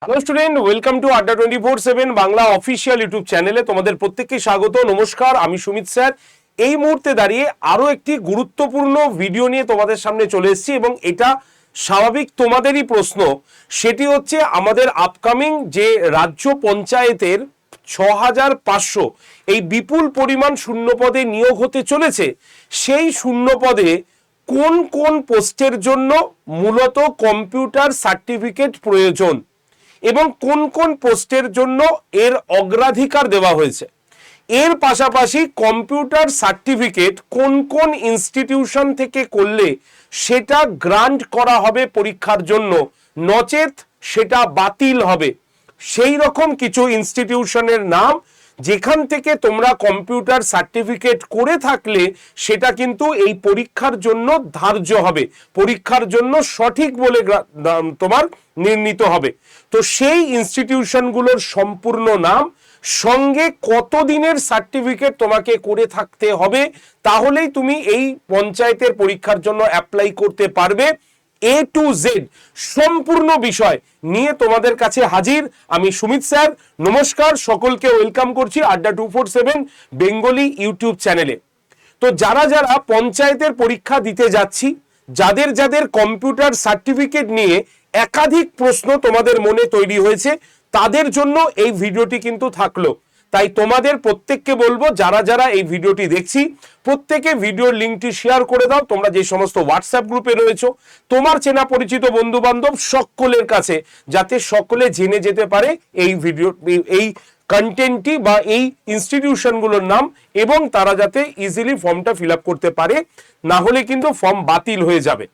Hello student, welcome to আড্ডা 24/7 Bangla official YouTube চ্যানেলে তোমাদের প্রত্যেককে স্বাগত। নমস্কার, আমি সুমিত স্যার। এই মুহূর্তে দাঁড়িয়ে আরো একটি গুরুত্বপূর্ণ ভিডিও নিয়ে তোমাদের সামনে চলে এসেছি এবং এটা স্বাভাবিক তোমাদেরই প্রশ্ন। সেটি হচ্ছে আমাদের আপকামিং যে রাজ্য পঞ্চায়েতের 6500 এই বিপুল পরিমাণ শূন্যপদে নিয়োগ হতে চলেছে, সেই শূন্যপদে কোন কোন পোস্টের জন্য মূলত কম্পিউটার সার্টিফিকেট প্রয়োজন এবং কোন কোন পোস্টের জন্য এর অগ্রাধিকার দেওয়া হয়েছে। এর পাশাপাশি কম্পিউটার সার্টিফিকেট কোন কোন ইনস্টিটিউশন থেকে করলে সেটা গ্রান্ট করা হবে পরীক্ষার জন্য, নচেত সেটা বাতিল হবে। সেই রকম কিছু ইনস্টিটিউশনের নাম যেখান থেকে তোমরা কম্পিউটার সার্টিফিকেট করে থাকলে সেটা কিন্তু এই পরীক্ষার জন্য ধার্য হবে, পরীক্ষার জন্য সঠিক বলে তোমার নির্ণীত হবে। তো সেই ইনস্টিটিউশনগুলোর সম্পূর্ণ নাম সঙ্গে কতদিনের সার্টিফিকেট তোমাকে করে থাকতে হবে, তাহলেই তুমি এই পঞ্চায়েতের পরীক্ষার জন্য অ্যাপ্লাই করতে পারবে। A to Z সম্পূর্ণ বিষয় নিয়ে তোমাদের কাছে হাজির আমি সুমিত স্যার। নমস্কার, সকলকে ওয়েলকাম করছি আড্ডা 247 বেঙ্গলি ইউটিউব চ্যানেলে। তো যারা যারা পঞ্চায়েতের পরীক্ষা দিতে যাচ্ছি, যাদের যাদের কম্পিউটার সার্টিফিকেট নিয়ে একাধিক প্রশ্ন তোমাদের মনে তৈরি হয়েছে, তাদের জন্য এই ভিডিওটি কিন্তু থাকলো। তাই তোমাদের প্রত্যেককে বলবো, যারা যারা এই ভিডিওটি দেখছি প্রত্যেকে ভিডিওর লিঙ্কটি শেয়ার করে দাও। তোমরা যে সমস্ত হোয়াটসঅ্যাপ গ্রুপে রয়েছো, তোমার চেনা পরিচিত বন্ধু বান্ধব সকলের কাছে, যাতে সকলে জেনে যেতে পারে এই ভিডিও, এই কন্টেন্টটি বা এই ইনস্টিটিউশনগুলোর নাম, এবং তারা যাতে ইজিলি ফর্মটা ফিল আপ করতে পারে, না হলে কিন্তু ফর্ম বাতিল হয়ে যাবে।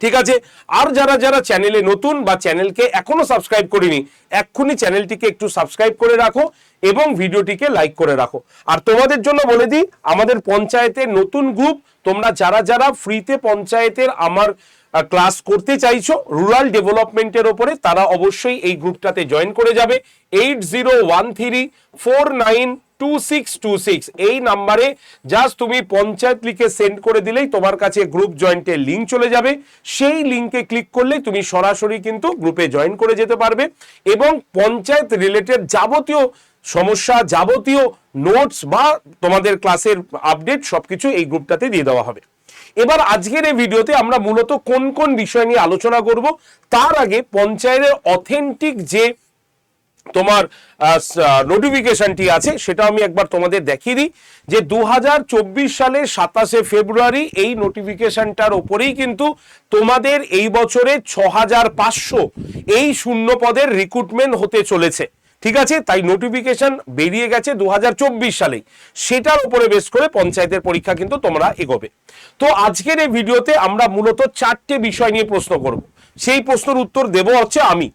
ঠিক আছে? আর যারা যারা চ্যানেলে নতুন বা চ্যানেলকে এখনো সাবস্ক্রাইব করেনি, এক্ষুনি চ্যানেলটিকে একটু সাবস্ক্রাইব করে রাখো এবং ভিডিওটিকে লাইক করে রাখো। আর তোমাদের জন্য বলে দিই, আমাদের পঞ্চায়েতের নতুন গ্রুপ, তোমরা যারা যারা ফ্রিতে পঞ্চায়েতের আমার ক্লাস করতে চাইছো রুরাল ডেভেলপমেন্টের ওপরে, তারা অবশ্যই এই গ্রুপটাতে জয়েন করে যাবে। 8013492626 এই নাম্বারে জাস্ট তুমি পঞ্চায়েত লিখে সেন্ড করে দিলেই তোমার কাছে গ্রুপ জয়েন্টের লিঙ্ক চলে যাবে। সেই লিঙ্কে ক্লিক করলেই তুমি সরাসরি কিন্তু গ্রুপে জয়েন করে যেতে পারবে এবং পঞ্চায়েত রিলেটেড যাবতীয় সমস্যা, যাবতীয় নোটস বা তোমাদের ক্লাসের আপডেট সবকিছু এই গ্রুপটাতে দিয়ে দেওয়া হবে। এবার আজকের এই ভিডিওতে আমরা মূলত কোন কোন বিষয় নিয়ে আলোচনা করব, তার আগে পঞ্চায়েতের অথেন্টিক যে তোমার নোটিফিকেশনটি আছে সেটা আমি একবার তোমাদের দেখিয়ে দিই। যে 2024 সালের 27শে ফেব্রুয়ারি এই নোটিফিকেশনটার ওপরেই কিন্তু তোমাদের এই বছরে 6500 এই শূন্য পদের রিক্রুটমেন্ট হতে চলেছে। ঠিক আছে? তাই নোটিফিকেশন বেরিয়ে গেছে 2024 সালেই, সেটার উপরে বেস করে পঞ্চায়েতের পরীক্ষা কিন্তু তোমরা এগোবে। তো আজকের এই ভিডিওতে আমরা মূলত 4টে বিষয় নিয়ে প্রশ্ন করব। সেই প্রশ্নের উত্তর দেব হচ্ছে আমি।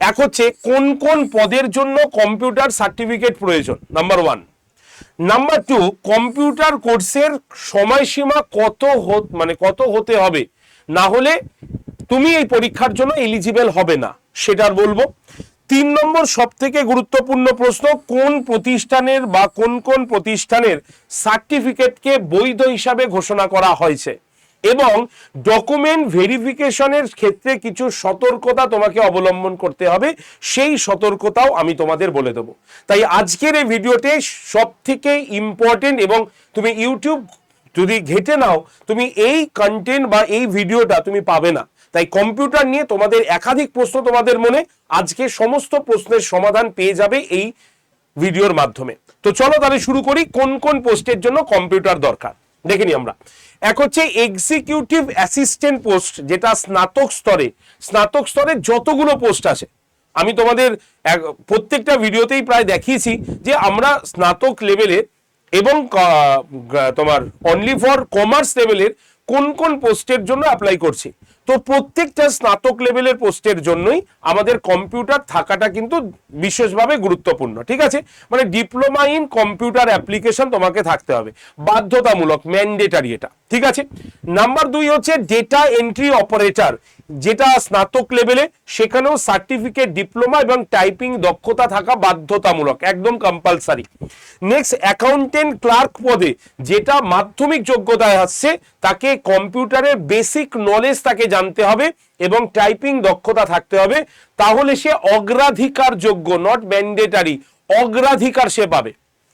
এক হচ্ছে কোন কোন পদের জন্য কম্পিউটার সার্টিফিকেট প্রয়োজন, নাম্বার 1। নাম্বার 2, কম্পিউটার কোর্সের সময়সীমা কত হতে হবে, না হলে তুমি এই পরীক্ষার জন্য এলিজিবল হবে না, সেটার বলবো। 3 নম্বর সব থেকে গুরুত্বপূর্ণ প্রশ্ন, কোন প্রতিষ্ঠানের বা কোন কোন প্রতিষ্ঠানের সার্টিফিকেটকে বৈধ হিসাবে ঘোষণা করা হয়েছে এবং ডকুমেন্ট ভেরিফিকেশনের ক্ষেত্রে কিছু সতর্কতা তোমাকে অবলম্বন করতে হবে, সেই সতর্কতাও আমি তোমাদের বলে দেবো। তাই আজকের এই ভিডিওতে সব থেকে ইম্পর্টেন্ট, এবং তুমি ইউটিউব যদি ঘেটে নাও তুমি এই কন্টেন্ট বা এই ভিডিওটা তুমি পাবে না। তাই কম্পিউটার নিয়ে তোমাদের একাধিক প্রশ্ন তোমাদের মনে, আজকে সমস্ত প্রশ্নের সমাধান পেয়ে যাবে এই ভিডিওর মাধ্যমে। তো চলো তাহলে শুরু করি। কোন কোন পোস্টের জন্য কম্পিউটার দরকার দেখে নি আমরা। এক হচ্ছে এক্সিকিউটিভ অ্যাসিস্ট্যান্ট পোস্ট, যেটা স্নাতক স্তরে যতগুলো পোস্ট আছে, আমি তোমাদের প্রত্যেকটা ভিডিওতেই প্রায় দেখিয়েছি যে আমরা স্নাতক লেভেলের এবং তোমার অনলি ফর কমার্স লেভেলের কোন কোন পোস্টের জন্য অ্যাপ্লাই করছি। তো প্রত্যেকটা স্নাতক লেভেলের পোস্টের জন্যই আমাদের কম্পিউটার থাকাটা কিন্তু বিশেষভাবে গুরুত্বপূর্ণ। ঠিক আছে? মানে ডিপ্লোমা ইন কম্পিউটার অ্যাপ্লিকেশন তোমাকে থাকতে হবে, বাধ্যতামূলক, ম্যান্ডেটারি এটা। ঠিক আছে? নাম্বার 2 হচ্ছে ডেটা এন্ট্রি অপারেটর, যেটা স্নাতক লেভেলে, সেখানেও সার্টিফিকেট, ডিপ্লোমা এবং টাইপিং দক্ষতা থাকা বাধ্যতামূলক, একদম কম্পালসারি। নেক্সট অ্যাকাউন্টেন্ট ক্লার্ক পদে, যেটা মাধ্যমিক যোগ্যতায় আসছে, তাকে কম্পিউটারের বেসিক নলেজ তাকে জানতে হবে এবং টাইপিং দক্ষতা থাকতে হবে, তাহলে সে অগ্রাধিকার যোগ্য, নট ম্যান্ডেটারি, অগ্রাধিকার সে পাবে।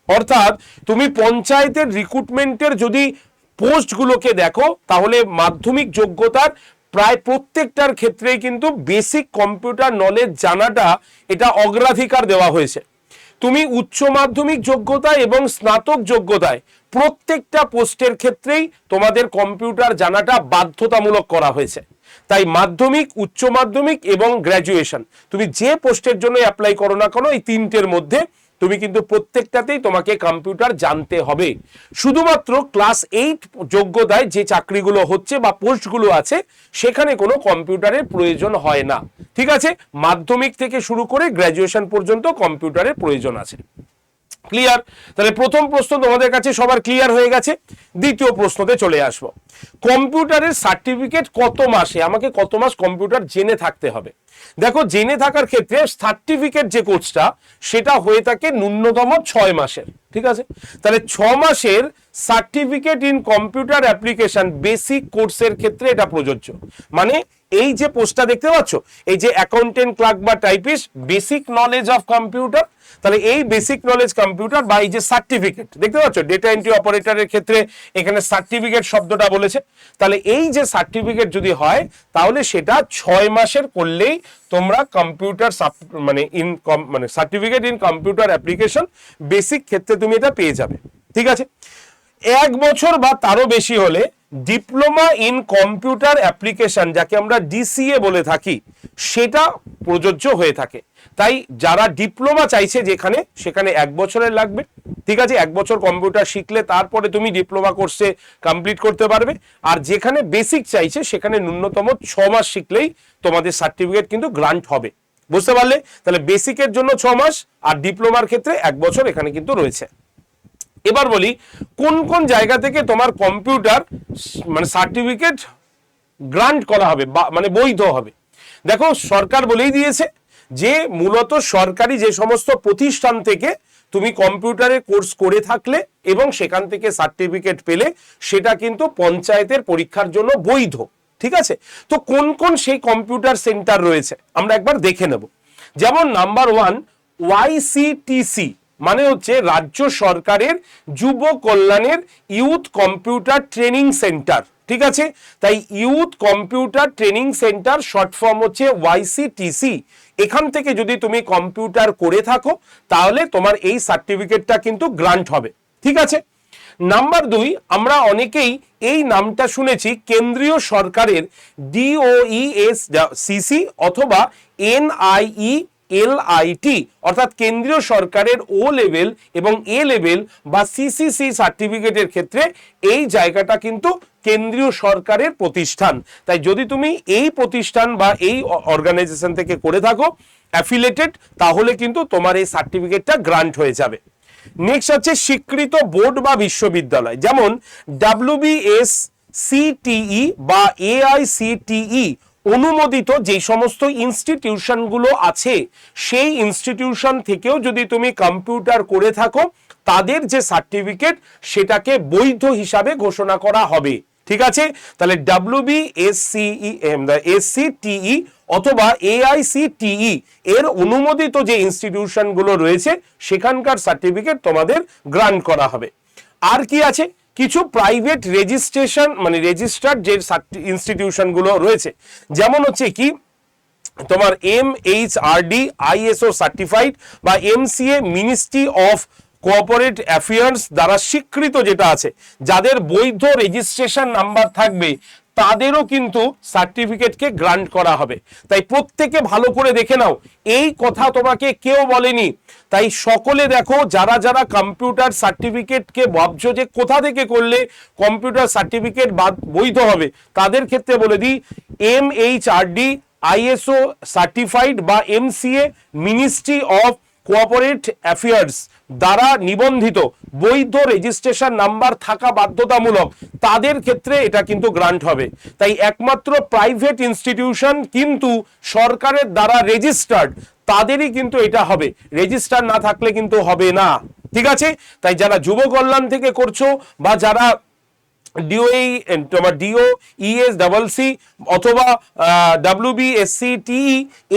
অর্থাৎ তুমি পঞ্চায়েতের রিক্রুটমেন্টের যদি পোস্টগুলোকে দেখো, তাহলে মাধ্যমিক যোগ্যতার প্রায় প্রত্যেকটার ক্ষেত্রেই কিন্তু বেসিক কম্পিউটার নলেজ জানাটা এটা অগ্রাধিকার দেওয়া হয়েছে। তুমি উচ্চ মাধ্যমিক যোগ্যতায় এবং স্নাতক যোগ্যতায় প্রত্যেকটা পোস্টের ক্ষেত্রেই তোমাদের কম্পিউটার জানাটা বাধ্যতামূলক করা হয়েছে। তাই মাধ্যমিক, উচ্চ মাধ্যমিক এবং গ্র্যাজুয়েশন, তুমি যে পোস্টের জন্য অ্যাপ্লাই করো না কেন, এই তিনটের মধ্যে তুমি কিন্তু প্রত্যেকটাতেই তোমাকে কম্পিউটার জানতে হবে। শুধুমাত্র ক্লাস 8 যোগ্যতায় যে চাকরিগুলো হচ্ছে বা পোস্টগুলো আছে, সেখানে কোনো কম্পিউটারের প্রয়োজন হয় না। ঠিক আছে, মাধ্যমিক থেকে শুরু করে গ্র্যাজুয়েশন পর্যন্ত কম্পিউটারের প্রয়োজন আছে। ক্লিয়ার? তাহলে প্রথম প্রশ্ন তোমাদের কাছে সবার ক্লিয়ার হয়ে গেছে। দ্বিতীয় প্রশ্নতে চলে আসবো। কম্পিউটারের সার্টিফিকেট কত মাসে, আমাকে কত মাস কম্পিউটার জেনে থাকতে হবে? দেখো, জেনে থাকার ক্ষেত্রে সার্টিফিকেট যে কোর্সটা, সেটা হয়ে থাকে ন্যূনতম 6 মাসের। ঠিক আছে, তাহলে 6 মাসের certificate in computer application basic কোর্সের ক্ষেত্রে এটা প্রযোজ্য। মানে এই যে পোস্টটা দেখতে পাচ্ছ, এই যে অ্যাকাউন্টেন্ট, ক্লার্ক বা typist, basic knowledge of computer, তাহলে এই বেসিক নলেজ কম্পিউটার বা এই যে সার্টিফিকেট দেখতে পাচ্ছ, ডেটা এন্ট্রি অপারেটরের ক্ষেত্রে এখানে সার্টিফিকেট শব্দটা বলেছে। তাহলে এই যে সার্টিফিকেট যদি হয়, তাহলে সেটা 6 মাসের করলেই তোমরা কম্পিউটার মানে certificate in computer application basic ক্ষেত্রে তুমি এটা পেয়ে যাবে। ঠিক আছে, 1 বছর বা তারও বেশি হলে ডিপ্লোমা ইন কম্পিউটার অ্যাপ্লিকেশন, যাকে আমরা ডিসিএ বলে থাকি, সেটা প্রযোজ্য হয়ে থাকে। তাই যারা ডিপ্লোমা চাইছে যেখানে, সেখানে 1 বছরের লাগবে। ঠিক আছে, 1 বছর কম্পিউটার শিখলে তারপরে তুমি ডিপ্লোমা কোর্সে কমপ্লিট করতে পারবে। আর যেখানে বেসিক চাইছে, সেখানে ন্যূনতম 6 মাস শিখলেই তোমাদের সার্টিফিকেট কিন্তু গ্রান্ট হবে। বুঝতে পারলে? তাহলে বেসিকের জন্য 6 মাস আর ডিপ্লোমার ক্ষেত্রে 1 বছর এখানে কিন্তু রয়েছে। এবার বলি কোন কোন জায়গা থেকে তোমার কম্পিউটার মানে সার্টিফিকেট গ্রান্ট করা হবে বা মানে বৈধ হবে। দেখো, সরকার বলেই দিয়েছে যে মূলত সরকারি যে সমস্ত প্রতিষ্ঠান থেকে তুমি কম্পিউটারে কোর্স করে থাকলে এবং সেখান থেকে সার্টিফিকেট পেলে, সেটা কিন্তু পঞ্চায়েতের পরীক্ষার জন্য বৈধ। ঠিক আছে, তো কোন কোন সেই কম্পিউটার সেন্টার রয়েছে আমরা একবার দেখে নেব। যেমন নাম্বার 1, YCTC, মানে হচ্ছে রাজ্য সরকারের যুব কল্যাণের ইউথ কম্পিউটার ট্রেনিং সেন্টার। ঠিক আছে, তাই youth computer training centre short form হচ্ছে YCTC। এখান থেকে যদি তুমি কম্পিউটার করে থাকো, তাহলে তোমার এই সার্টিফিকেটটা কিন্তু গ্রান্ট হবে। ঠিক আছে, নাম্বার 2, আমরা অনেকেই এই নামটা শুনেছি কেন্দ্রীয় সরকারের DOESCC অথবা NIELIT, অর্থাৎ কেন্দ্রীয় সরকারের O লেভেল এবং A লেভেল বা CCC সার্টিফিকেটের ক্ষেত্রে এই জায়গাটা কিন্তু কেন্দ্রীয় সরকারের প্রতিষ্ঠান। তাই যদি তুমি এই প্রতিষ্ঠান বা এই অর্গানাইজেশন থেকে করে থাকো অ্যাফিলিয়েটেড, তাহলে কিন্তু তোমার এই সার্টিফিকেটটা গ্রান্ট হয়ে যাবে। নেক্সট হচ্ছে স্বীকৃত বোর্ড বা বিশ্ববিদ্যালয়, যেমন WBSCTE বা AICTE অনুমোদিত যে সমস্ত ইনস্টিটিউশনগুলো আছে, সেই ইনস্টিটিউশন থেকেও যদি তুমি কম্পিউটার করে থাকো, তাদের যে সার্টিফিকেট, সেটাকে বৈধ হিসাবে ঘোষণা করা হবে। ঠিক আছে, তাহলে WBSCTE অথবা AICTE এর অনুমোদিত যে ইনস্টিটিউশনগুলো রয়েছে, সেখানকার সার্টিফিকেট তোমাদের গ্রান্ট করা হবে। আর কি আছে? কিছু প্রাইভেট রেজিস্ট্রেশন মানে রেজিস্টার্ড যে ইনস্টিটিউশনগুলো রয়েছে, যেমন হচ্ছে কি তোমার MHRD ISO সার্টিফাইড বা MCA ministry of cooperate affairs দ্বারা স্বীকৃত যেটা আছে, যাদের বৈধ রেজিস্ট্রেশন নাম্বার থাকবে, তাদেরও কিন্তু সার্টিফিকেটকে গ্রান্ট করা হবে। তাই প্রত্যেকে ভালো করে দেখে নাও, এই কথা তোমাকে কেউ বলেনি। তাই সকলে দেখো, যারা যারা কম্পিউটার সার্টিফিকেটকে ভাবছো যে কোথা থেকে করলে কম্পিউটার সার্টিফিকেট বৈধ হবে, তাদের ক্ষেত্রে বলে দিই, MHRD ISO সার্টিফাইড বা MCA ministry of cooperate affairs দ্বারা নিবন্ধিত বৈধ রেজিস্ট্রেশন নাম্বার থাকা বাধ্যতামূলক, তাদের ক্ষেত্রে এটা কিন্তু গ্রান্ট হবে। তাই একমাত্র প্রাইভেট ইনস্টিটিউশন কিন্তু সরকারের দ্বারা রেজিস্টার্ড, তাদেরই কিন্তু এটা হবে, রেজিস্টার না থাকলে কিন্তু হবে না। ঠিক আছে, তাই যারা যুব কল্যাণ থেকে করছো বা যারা ডিওই তোমার ডিও ইএস ডাবল সি অথবা WBSCTE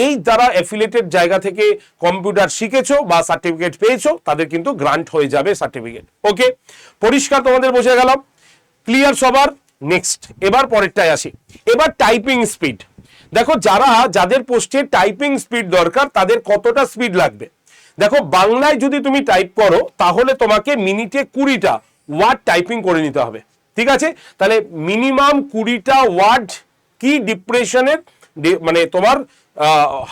এই দ্বারা অ্যাফিলিয়েটেড জায়গা থেকে কম্পিউটার শিখেছো বা সার্টিফিকেট পেয়েছো তাদের কিন্তু গ্রান্ট হয়ে যাবে সার্টিফিকেট। ওকে, পরিষ্কার তোমাদের বোঝা গেল? ক্লিয়ার সবার? নেক্সট এবার পরেরটায় আসি। এবার টাইপিং স্পিড দেখো, যাদের পোস্টে টাইপিং স্পিড দরকার তাদের কতটা স্পিড লাগবে। দেখো বাংলায় যদি তুমি টাইপ করো তাহলে তোমাকে মিনিটে 20টা ওয়ার্ড টাইপিং করে নিতে হবে, ঠিক আছে? তাহলে মিনিমাম 20টা ওয়ার্ড কি ডিপ্রেশনের মানে তোমার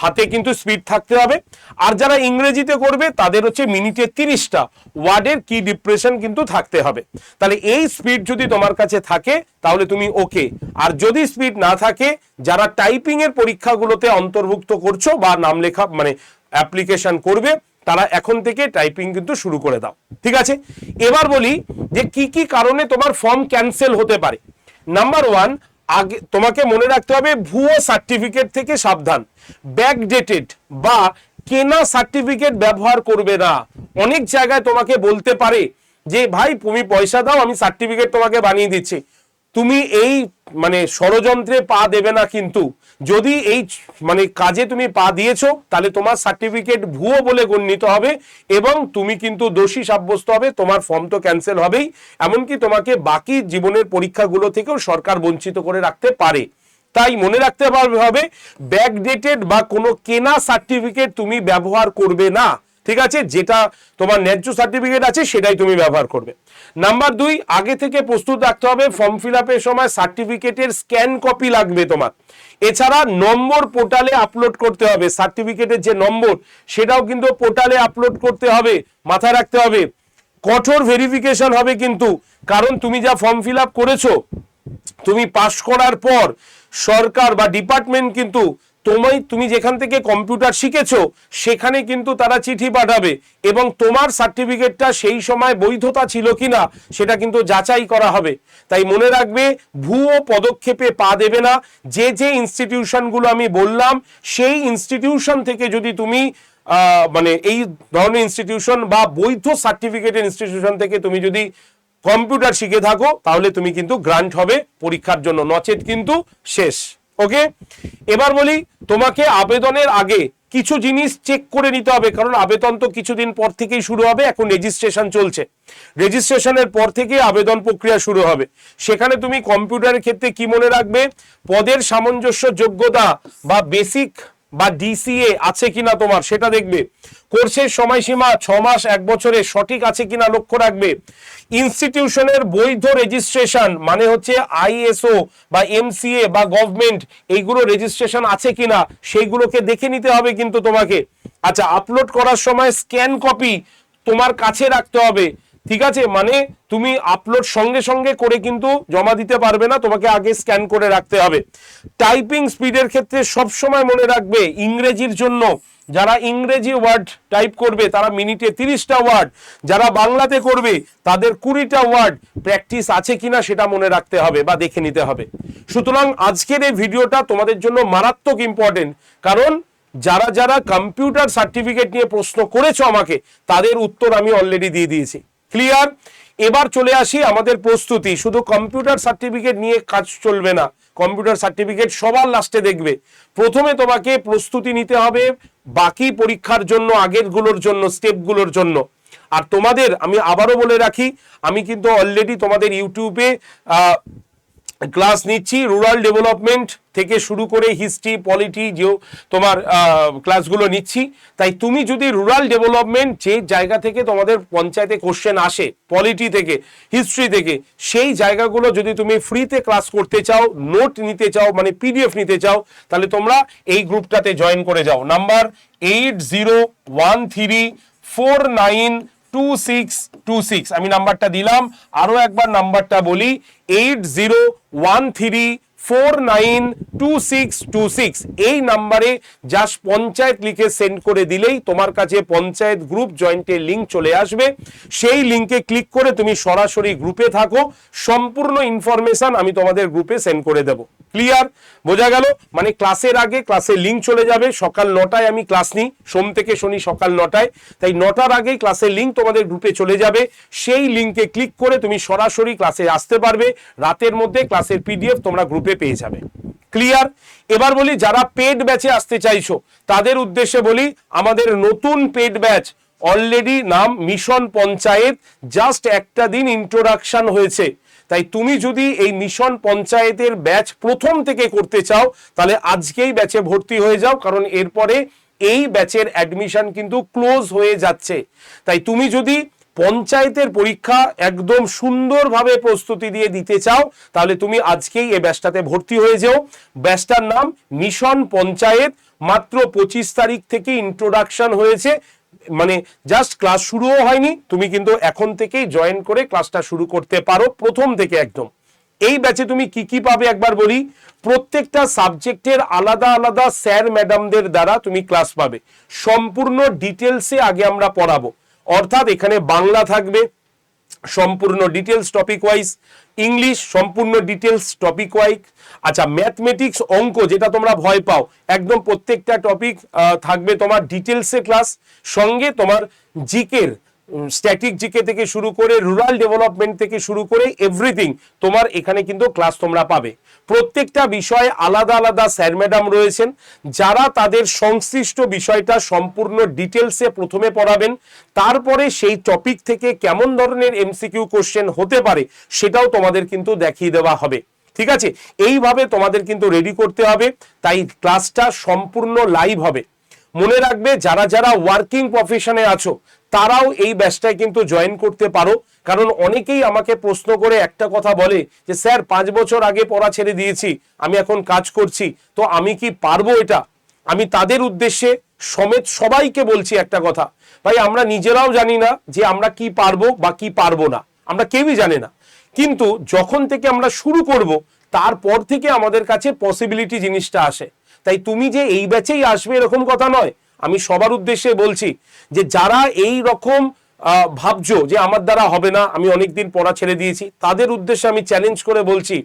হাতে কিন্তু স্পিড থাকতে হবে। আর যারা ইংরেজিতে করবে তাদের হচ্ছে মিনিটে 30টা ওয়ার্ডের কি ডিপ্রেশন কিন্তু থাকতে হবে। তাহলে এই স্পিড যদি তোমার কাছে থাকে তাহলে তুমি ওকে। আর যদি স্পিড না থাকে, যারা টাইপিং এর পরীক্ষাগুলোতে অন্তর্ভুক্ত করছো বা নাম লেখা মানে অ্যাপ্লিকেশন করবে তারা এখন থেকে টাইপিং কিন্তু শুরু করে দাও, ঠিক আছে? এবার বলি যে কি কি কারণে তোমার ফর্ম ক্যান্সেল হতে পারে। নাম্বার 1, আগে তোমাকে মনে রাখতে হবে ভুয়ো সার্টিফিকেট থেকে সাবধান। ব্যাকডেটেড বা কেনা সার্টিফিকেট ব্যবহার করবে না। অনেক জায়গায় তোমাকে বলতে পারে যে ভাই তুমি পয়সা দাও আমি সার্টিফিকেট তোমাকে বানিয়ে দিচ্ছি। তুমি এই মানে ষড়যন্ত্রে পা দেবে না, কিন্তু যদি এই মানে কাজে তুমি পা দিয়েছো তাহলে তোমার সার্টিফিকেট ভুয়ো বলে গণ্যিত হবে এবং তুমি কিন্তু দোষী সাব্যস্ত হবে, তোমার ফর্ম তো ক্যান্সেল হবেই, এমনকি তোমাকে বাকি জীবনের পরীক্ষাগুলো থেকেও সরকার বঞ্চিত করে রাখতে পারে। তাই মনে রাখতে হবে ব্যাকডেটেড বা কোনো কেনা সার্টিফিকেট তুমি ব্যবহার করবে না, ঠিক আছে? যেটা তোমার ন্যায্য সার্টিফিকেট আছে সেটাই তুমি ব্যবহার করবে। নাম্বার 2, আগে থেকে প্রস্তুত রাখতে হবে ফর্ম ফিল আপের সময় সার্টিফিকেটের স্ক্যান কপি লাগবে তোমার। এছাড়া নম্বর পোর্টালে আপলোড করতে হবে, সার্টিফিকেটের যে নম্বর সেটাও কিন্তু পোর্টালে আপলোড করতে হবে, মাথায় রাখতে হবে। কঠোর ভেরিফিকেশন হবে কিন্তু, কারণ তুমি যা ফর্ম ফিল আপ করেছো তুমি পাশ করার পর সরকার বা ডিপার্টমেন্ট কিন্তু তুমি যেখান থেকে কম্পিউটার শিখেছো সেখানে কিন্তু তারা চিঠি পাঠাবে এবং তোমার সার্টিফিকেটটা সেই সময় বৈধতা ছিল কিনা সেটা কিন্তু যাচাই করা হবে। তাই মনে রাখবে ভুয়ো পদক্ষেপে পা দেবে না। যে যে ইনস্টিটিউশনগুলো আমি বললাম সেই ইনস্টিটিউশন থেকে যদি তুমি মানে এই ধরনের ইনস্টিটিউশন বা বৈধ সার্টিফিকেটের ইনস্টিটিউশন থেকে তুমি যদি কম্পিউটার শিখে থাকো তাহলে তুমি কিন্তু গ্রান্ট হবে পরীক্ষার জন্য, নচেত কিন্তু শেষ। ওকে, এবার বলি তোমাকে আবেদনের আগে কিছু জিনিস চেক করে নিতে হবে, কারণ আবেদন তো কিছুদিন পর থেকেই শুরু হবে, এখন রেজিস্ট্রেশন চলছে, রেজিস্ট্রেশনের পর থেকে আবেদন প্রক্রিয়া শুরু হবে। সেখানে তুমি কম্পিউটারের ক্ষেত্রে কি মনে রাখবে, পদের সামঞ্জস্য যোগ্যতা বা বেসিক বা DCA আছে কিনা তোমার সেটা দেখবে। কোর্সের সময়সীমা 6 মাস 1 বছরে সঠিক আছে কিনা লক্ষ্য রাখবে। ইনস্টিটিউশনের বৈধ রেজিস্ট্রেশন মানে হচ্ছে ISO বা MCA বা গভর্নমেন্ট এইগুলো রেজিস্ট্রেশন আছে কিনা সেইগুলোকে দেখে নিতে হবে কিন্তু তোমাকে। আচ্ছা, আপলোড করার সময় স্ক্যান কপি তোমার কাছে রাখতে হবে, ঠিক আছে? মানে তুমি আপলোড সঙ্গে সঙ্গে করে কিন্তু জমা দিতে পারবে না, তোমাকে আগে স্ক্যান করে রাখতে হবে। টাইপিং স্পিডের ক্ষেত্রে সব সময় মনে রাখবে ইংরেজির জন্য যারা ইংরেজি ওয়ার্ড টাইপ করবে তারা মিনিটে 30টা ওয়ার্ড, যারা বাংলাতে করবে তাদের 20টা ওয়ার্ড প্র্যাকটিস আছে কিনা সেটা মনে রাখতে হবে বা দেখে নিতে হবে। সুতরাং আজকের এই ভিডিওটা তোমাদের জন্য মারাত্মক ইম্পর্টেন্ট, কারণ যারা যারা কম্পিউটার সার্টিফিকেট নিয়ে প্রশ্ন করেছো আমাকে তাদের উত্তর আমি অলরেডি দিয়ে দিয়েছি। ক্লিয়ার? এবার চলে আসি আমাদের প্রস্তুতি। শুধু কম্পিউটার সার্টিফিকেট নিয়ে কাজ চলবে না, কম্পিউটার সার্টিফিকেট সবার লাস্টে দেখবে। প্রথমে তোমাকে প্রস্তুতি নিতে হবে বাকি পরীক্ষার জন্য, আগের গুলোর জন্য, স্টেপগুলোর জন্য। আর তোমাদের আমি আবারও বলে রাখি, আমি কিন্তু অলরেডি তোমাদের ইউটিউবে ক্লাস নিচ্ছি, রুরাল ডেভেলপমেন্ট থেকে শুরু করে হিস্ট্রি, পলিটি, যে তোমার ক্লাসগুলো নিচ্ছি। তাই তুমি যদি রুরাল ডেভেলপমেন্ট যে জায়গা থেকে তোমাদের পঞ্চায়েতে কোশ্চেন আসে, পলিটি থেকে, হিস্ট্রি থেকে, সেই জায়গাগুলো যদি তুমি ফ্রিতে ক্লাস করতে চাও, নোট নিতে চাও, মানে PDF নিতে চাও, তাহলে তোমরা এই গ্রুপটাতে জয়েন করে যাও। নাম্বার 8013492626, আমি নাম্বারটা দিলাম, আরো একবার নাম্বারটা বলি 801349 492626 এই নাম্বারে জাস্ট পঞ্চায়েত লিখে সেন্ড করে দিলেই তোমার কাছে পঞ্চায়েত গ্রুপ জয়েন্টের লিংক চলে আসবে। সেই লিংকে ক্লিক করে তুমি সরাসরি গ্রুপে থাকো, সম্পূর্ণ ইনফরমেশন আমি তোমাদের গ্রুপে সেন্ড করে দেব। ক্লিয়ার? বোঝা গেল? মানে ক্লাসের আগে ক্লাসের লিংক চলে যাবে। সকাল 9টায় আমি ক্লাস নিই, সোম থেকে শনি সকাল 9টায়, তাই 9টার আগেই ক্লাসের লিংক তোমাদের গ্রুপে চলে যাবে। সেই লিংকে ক্লিক করে তুমি সরাসরি ক্লাসে আসতে পারবে। রাতের মধ্যে ক্লাসের পিডিএফ তোমরা গ্রুপে পেয়ে যাবে। ক্লিয়ার? এবার বলি যারা পেড ব্যাচে আসতে চাইছো তাদের উদ্দেশ্যে বলি, আমাদের নতুন পেড ব্যাচ অলরেডি নাম মিশন পঞ্চায়েত, জাস্ট একটা দিন ইন্ট্রোডাকশন হয়েছে। তাই তুমি যদি এই মিশন পঞ্চায়েতের ব্যাচ প্রথম থেকে করতে চাও তাহলে আজকেই ব্যাচে ভর্তি হয়ে যাও, কারণ এরপরে এই ব্যাচের অ্যাডমিশন কিন্তু ক্লোজ হয়ে যাচ্ছে। তাই তুমি যদি পঞ্চায়েতের পরীক্ষা একদম সুন্দরভাবে প্রস্তুতি দিয়ে দিতে চাও তাহলে তুমি আজকেই এই ব্যাচটাতে ভর্তি হয়ে যাও। ব্যাচটার নাম মিশন পঞ্চায়েত, মাত্র 25 তারিখ থেকে ইন্ট্রোডাকশন হয়েছে, মানে জাস্ট ক্লাস শুরুও হয়নি, তুমি কিন্তু এখন থেকেই জয়েন করে ক্লাসটা শুরু করতে পারো প্রথম থেকে একদম। এই ব্যাচে তুমি কি কি পাবে একবার বলি। প্রত্যেকটা সাবজেক্টের আলাদা আলাদা স্যার ম্যাডামদের দ্বারা তুমি ক্লাস পাবে, সম্পূর্ণ ডিটেলসে আগে আমরা পড়াবো। অর্থাৎ এখানে বাংলা থাকবে সম্পূর্ণ ডিটেলস টপিক ওয়াইজ, ইংলিশ সম্পূর্ণ ডিটেলস টপিক ওয়াইজ, আচ্ছা ম্যাথমেটিক্স অঙ্ক যেটা তোমরা ভয় পাও একদম প্রত্যেকটা টপিক থাকবে তোমার ডিটেলসে ক্লাস, সঙ্গে তোমার জিকের স্ট্যাটিক জিকে থেকে শুরু করে রুরাল ডেভেলপমেন্ট থেকে শুরু করে এভরিথিং তোমার এখানে কিন্তু ক্লাস তোমরা পাবে। প্রত্যেকটা বিষয়ে আলাদা আলাদা স্যার ম্যাডাম রয়েছেন যারা তাদের সংশ্লিষ্ট বিষয়টা সম্পূর্ণ ডিটেলসে প্রথমে পড়াবেন, তারপরে সেই টপিক থেকে কেমন ধরনের এমসিকিউ কোশ্চেন হতে পারে সেটাও তোমাদের কিন্তু দেখিয়ে দেওয়া হবে। ঠিক আছে? এইভাবে তোমাদের কিন্তু রেডি করতে হবে, তাই ক্লাসটা সম্পূর্ণ লাইভ হবে। মনে রাখবে যারা যারা ওয়ার্কিং প্রফেশনে আছো তারাও এই ব্যাচটায় কিন্তু জয়েন করতে পারো, কারণ অনেকেই আমাকে প্রশ্ন করে একটা কথা বলে যে স্যার 5 বছর আগে পড়া ছেড়ে দিয়েছি, আমি এখন কাজ করছি, তো আমি কি পারবো এটা? আমি তাদের উদ্দেশ্যে সমেত সবাইকে বলছি একটা কথা, ভাই আমরা নিজেরাও জানি না যে আমরা কি পারবো বা কি পারবো না, আমরা কেউই জানি না, কিন্তু যখন থেকে আমরা শুরু করব তারপর থেকে আমাদের কাছে পসিবিলিটি জিনিসটা আসে। তাই তুমি যে এই ব্যাচেই আসবে এরকম কথা নয়। আমি সবার উদ্দেশ্যে বলছি যে যারা এই রকম ভাবছো যে আমার দ্বারা হবে না, আমি অনেকদিন পড়া ছেড়ে দিয়েছি, তাদের উদ্দেশ্যে আমি চ্যালেঞ্জ করে বলছি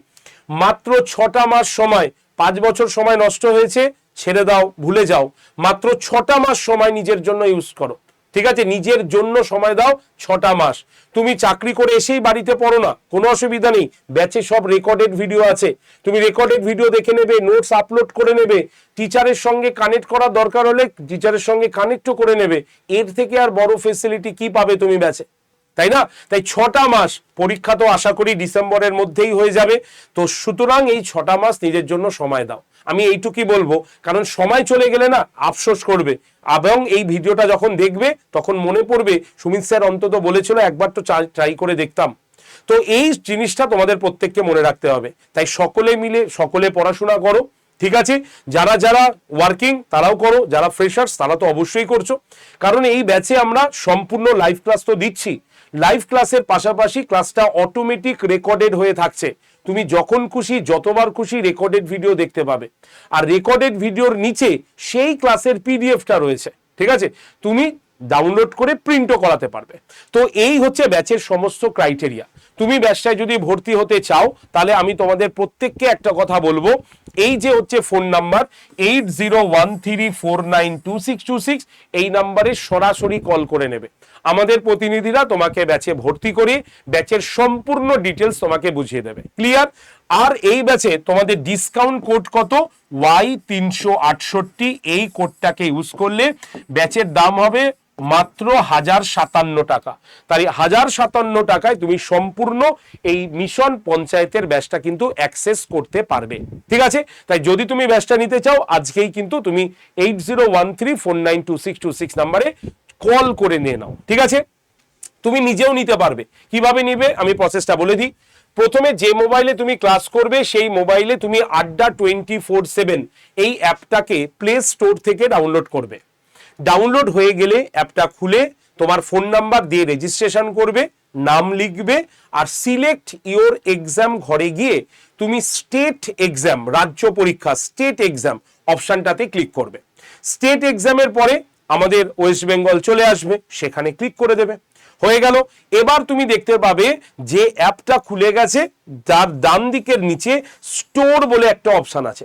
মাত্র 6টা মাস সময়, 5 বছর সময় নষ্ট হয়েছে ছেড়ে দাও, ভুলে যাও, মাত্র 6টা মাস সময় নিজের জন্য ইউজ করো। ঠিক আছে? নিজের জন্য সময় দাও 6টা মাস। তুমি চাকরি করে এসেই বাড়িতে পড়ো না, কোনো অসুবিধা নেই, ব্যাচে সব রেকর্ডেড ভিডিও আছে, তুমি রেকর্ডেড ভিডিও দেখে নেবে, নোটস আপলোড করে নেবে, টিচারের সঙ্গে কানেক্ট করার দরকার হলে টিচারের সঙ্গে কানেক্টও করে নেবে। এর থেকে আর বড় ফেসিলিটি কি পাবে তুমি ব্যাচে, তাই না? তাই 6টা মাস, পরীক্ষা তো আশা করি ডিসেম্বরের মধ্যেই হয়ে যাবে, তো সুতরাং এই 6টা মাস নিজের জন্য সময় দাও। আমি এইটুকুই বলবো, কারণ সময় চলে গেলে না আফসোস করবে, এবং এই ভিডিওটা যখন দেখবে তখন মনে পড়বে সুমিত স্যার অন্তত বলেছিল একবার তো ট্রাই করে দেখতাম। তো এই জিনিসটা তোমাদের প্রত্যেককে মনে রাখতে হবে। তাই সকলে মিলে সকলে পড়াশোনা করো। ঠিক আছে? যারা যারা ওয়ার্কিং তারাও করো, যারা ফ্রেশার্স তারা তো অবশ্যই করছো, কারণ এই ব্যাচে আমরা সম্পূর্ণ লাইভ ক্লাস তো দিচ্ছি, লাইভ ক্লাসের পাশাপাশি ক্লাসটা অটোমেটিক রেকর্ডেড হয়ে থাকছে, তুমি যখন খুশি যতবার খুশি রেকর্ডেড ভিডিও দেখতে পাবে। আর রেকর্ডেড ভিডিওর নিচে সেই ক্লাসের পিডিএফটা রয়েছে, ঠিক আছে? তুমি ডাউনলোড করে প্রিন্টও করাতে পারবে। তো এই হচ্ছে ব্যাচের সমস্ত ক্রাইটেরিয়া। তুমি ব্যাচটায় যদি ভর্তি হতে চাও তাহলে আমি তোমাদের প্রত্যেককে একটা কথা বলবো, এই যে হচ্ছে ফোন নাম্বার 8013492626, এই নাম্বারে সরাসরি কল করে নেবে, আমাদের প্রতিনিধিরা তোমাকে ব্যাচে ভর্তি করে ব্যাচের সম্পূর্ণ ডিটেলস তোমাকে বুঝিয়ে দেবে। ক্লিয়ার? আর এই ব্যাচে তোমাদের ডিসকাউন্ট কোড কত? Y368, এই কোডটাকে ইউজ করলে ব্যাচের দাম হবে মাত্র 1057 টাকা। তাই 1057 টাকায় তুমি সম্পূর্ণ এই মিশন পঞ্চায়েতের ব্যাচটা কিন্তু অ্যাক্সেস করতে পারবে। ঠিক আছে? তাই যদি তুমি ব্যাচটা নিতে চাও আজকেই কিন্তু তুমি 8013492626 নাম্বারে কল করে নিয়ে নাও। ঠিক আছে? তুমি নিজেও নিতে পারবে। কিভাবে নিবে আমি প্রসেসটা বলে দিই। প্রথমে যে মোবাইলে তুমি ক্লাস করবে সেই মোবাইলে তুমি আড্ডা 24/7 এই অ্যাপটাকে প্লে স্টোর থেকে ডাউনলোড করবে। ডাউনলোড হয়ে গেলে অ্যাপটা খুলে তোমার ফোন নাম্বার দিয়ে রেজিস্ট্রেশন করবে, নাম লিখবে আর সিলেক্ট ইওর এক্সাম ঘরে গিয়ে তুমি স্টেট এক্সাম, রাজ্য পরীক্ষা স্টেট এক্সাম অপশনটাতে ক্লিক করবে। স্টেট এক্সামের পরে আমাদের ওয়েস্ট বেঙ্গল চলে আসবে, সেখানে ক্লিক করে দেবে, হয়ে গেল। এবার তুমি দেখতে পাবে যে অ্যাপটা খুলে গেছে, তার ডান দিকের নিচে স্টোর বলে একটা অপশন আছে।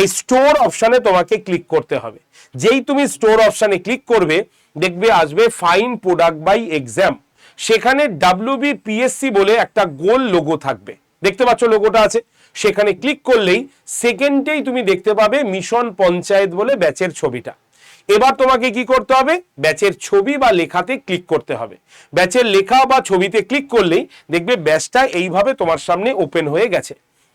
এই স্টোর অপশনে তোমাকে ক্লিক করতে হবে। যেই তুমি স্টোর অপশনে ক্লিক করবে দেখবে আসবে ফাইন প্রোডাক্ট বাই এক্সাম, সেখানে WBPSC বলে একটা গোল লোগো থাকবে, দেখতে পাচ্ছ লোগোটা আছে, সেখানে ক্লিক করলেই সেকেন্ডেই তুমি দেখতে পাবে মিশন পঞ্চায়েত বলে ব্যাচের ছবিটা। এবার তোমাকে কি করতে হবে, ব্যাচের ছবি বা লেখাতে ক্লিক করতে হবে। ব্যাচের লেখা বা ছবিতে ক্লিক করলেই দেখবে ব্যাচটা এইভাবে তোমার সামনে ওপেন হয়ে গেছে।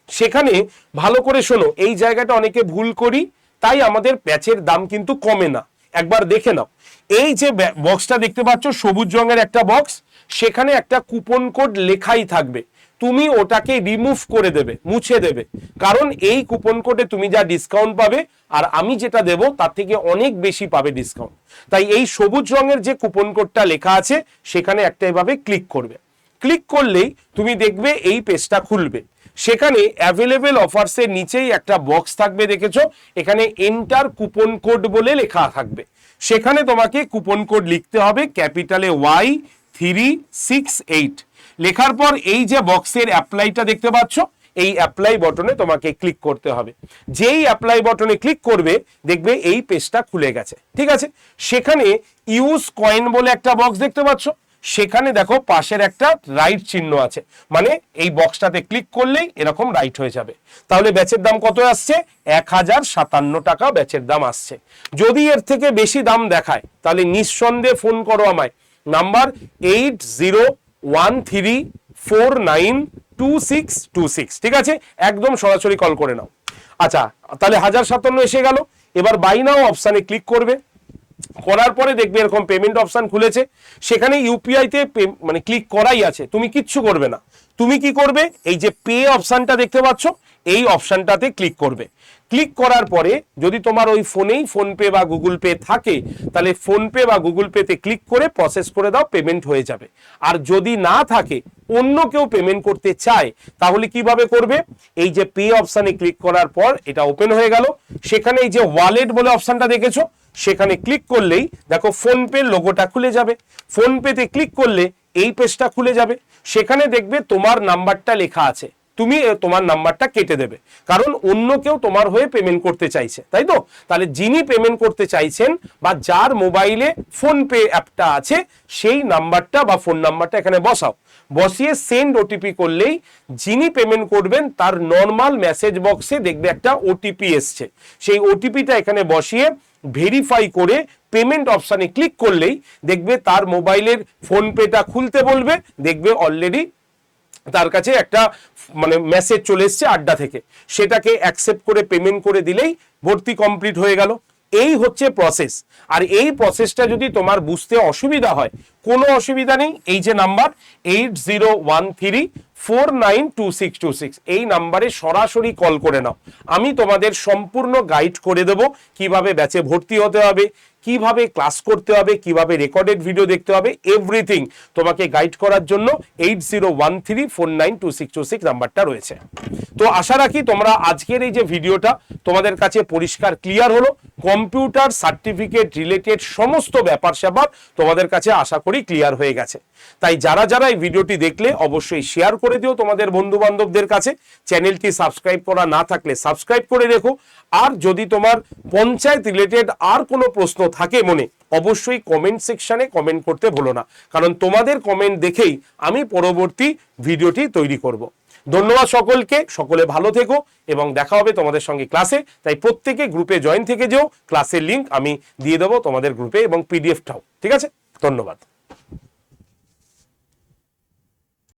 সেখানে ভালো করে শোনো, এই জায়গাটা অনেকে ভুল করি, তাই আমাদের ব্যাচের দাম কিন্তু কমে না, একবার দেখে নাও। এই যে বক্সটা দেখতে পাচ্ছ সবুজ রঙের একটা বক্স, সেখানে একটা কুপন কোড লেখাই থাকবে, তুমি ওটাকে রিমুভ করে দেবে, মুছে দেবে, কারণ এই কুপন কোডে তুমি যা ডিসকাউন্ট পাবে আর আমি যেটা দেব তার থেকে অনেক বেশি পাবে ডিসকাউন্ট। তাই এই সবুজ রঙের যে কুপন কোডটা লেখা আছে সেখানে একটা এভাবে ক্লিক করবে। ক্লিক করলেই তুমি দেখবে এই পেজটা খুলবে। সেখানে অ্যাভেলেবেল অফার্সের নিচেই একটা বক্স থাকবে, দেখেছো, এখানে এন্টার কুপন কোড বলে লেখা থাকবে। সেখানে তোমাকে কুপন কোড লিখতে হবে ক্যাপিটালে Y368, লেখার পর এই যে বক্সের অ্যাপ্লাইটা দেখতে পাচ্ছ, এই অ্যাপ্লাই বটনে তোমাকে ক্লিক করতে হবে। যেই অ্যাপ্লাই বটনে ক্লিক করবে দেখবে এই পেজটা খুলে গেছে, ঠিক আছে। সেখানে ইউজ কয়েন বলে একটা বক্স দেখতে পাচ্ছ, সেখানে দেখো পাশের একটা রাইট চিহ্ন আছে, মানে এই বক্সটাতে ক্লিক করলেই এরকম রাইট হয়ে যাবে। তাহলে ব্যাচের দাম কত আসছে, 1057 টাকা ব্যাচের দাম আসছে। যদি এর থেকে বেশি দাম দেখায় তাহলে নিঃসন্দেহে ফোন করো আমায়, নাম্বার 8013492626, ঠিক আছে, একদম সরাসরি কল করে নাও। আচ্ছা, তাহলে 1057 এসে গেল। এবার বাই নাও অপশানে ক্লিক করবে, করার পরে দেখবে এরকম পেমেন্ট অপশন খুলেছে, সেখানে ইউপিআই তে মানে ক্লিক করাই আছে, তুমি কিচ্ছু করবে না। তুমি কি করবে, এই যে পে অপশনটা দেখতে পাচ্ছ, এই অপশনটাতে ক্লিক করবে। ক্লিক করার পরে যদি তোমার ওই ফোনেই ফোনপে বা গুগল পে থাকে তাহলে ফোনপে বা গুগল পেতে ক্লিক করে প্রসেস করে দাও, পেমেন্ট হয়ে যাবে। আর যদি না থাকে, অন্য কেউ পেমেন্ট করতে চায়, তাহলে কিভাবে করবে, এই যে পে অপশনে ক্লিক করার পর এটা ওপেন হয়ে গেল। সেখানে এই যে ওয়ালেট বলে অপশনটা দেখেছো, সেখানে ক্লিক করলেই দেখো ফোনপে লোগোটা খুলে যাবে। ফোনপেতে ক্লিক করলে এই পেজটা খুলে যাবে। সেখানে দেখবে তোমার নাম্বারটা লেখা আছে, তুমি তোমার নাম্বারটা কেটে দেবে, কারণ অন্য কেউ তোমার হয়ে পেমেন্ট করতে চাইছে, তাই তো। তাহলে যিনি পেমেন্ট করতে চাইছেন বা যার মোবাইলে ফোনপে অ্যাপটা আছে সেই নাম্বারটা বা ফোন নাম্বারটা এখানে বসাও, বসিয়ে সেন্ড ওটিপি করলেই যিনি পেমেন্ট করবেন তার নর্মাল মেসেজ বক্সে দেখবে একটা ওটিপি এসছে। সেই ওটিপিটা এখানে বসিয়ে ভেরিফাই করে পেমেন্ট অপশানে ক্লিক করলেই দেখবে তার মোবাইলের ফোনপেটা খুলতে বলবে, দেখবে অলরেডি তার কাছে একটা মানে মেসেজ চলে এসছে আড্ডা থেকে, সেটাকে অ্যাকসেপ্ট করে পেমেন্ট করে দিলেই ভর্তি কমপ্লিট হয়ে গেল। এই হচ্ছে প্রসেস। আর এই প্রসেসটা যদি তোমার বুঝতে অসুবিধা হয়, কোনো অসুবিধা নেই, এই যে নাম্বার 8013492626 এই নাম্বারে সরাসরি কল করে নাও, আমি তোমাদের সম্পূর্ণ গাইড করে দেব কিভাবে ব্যাচে ভর্তি হতে হবে, কিভাবে ক্লাস করতে হবে, কিভাবে রেকর্ডেড ভিডিও দেখতে হবে, এভরিথিং তোমাকে গাইড করার জন্য 8013492626 নাম্বারটা রয়েছে। তো আশা রাখি তোমরা আজকের এই যে ভিডিওটা তোমাদের কাছে পরিষ্কার ক্লিয়ার হলো, কম্পিউটার সার্টিফিকেট রিলেটেড সমস্ত ব্যাপার স্যাপার তোমাদের কাছে আশা করি ক্লিয়ার হয়ে গেছে। তাই যারা যারা এই ভিডিওটি দেখলে অবশ্যই শেয়ার করে দিও তোমাদের বন্ধু বান্ধবদের কাছে। চ্যানেলটি সাবস্ক্রাইব করা না থাকলে সাবস্ক্রাইব করে রেখো। আর যদি তোমার পঞ্চায়েত রিলেটেড আর কোনো প্রশ্ন থাকে মনে, অবশ্যই কমেন্ট সেকশনে কমেন্ট করতে ভুলো না, কারণ তোমাদের কমেন্ট দেখেই আমি পরবর্তী ভিডিওটি তৈরি করব। ধন্যবাদ সকলকে, সকলে ভালো থেকো এবং দেখা হবে তোমাদের সঙ্গে ক্লাসে। তাই প্রত্যেকে গ্রুপে জয়েন থেকে যেও, ক্লাসের লিংক আমি দিয়ে দেবো তোমাদের গ্রুপে এবং পিডিএফটাও, ঠিক আছে। ধন্যবাদ।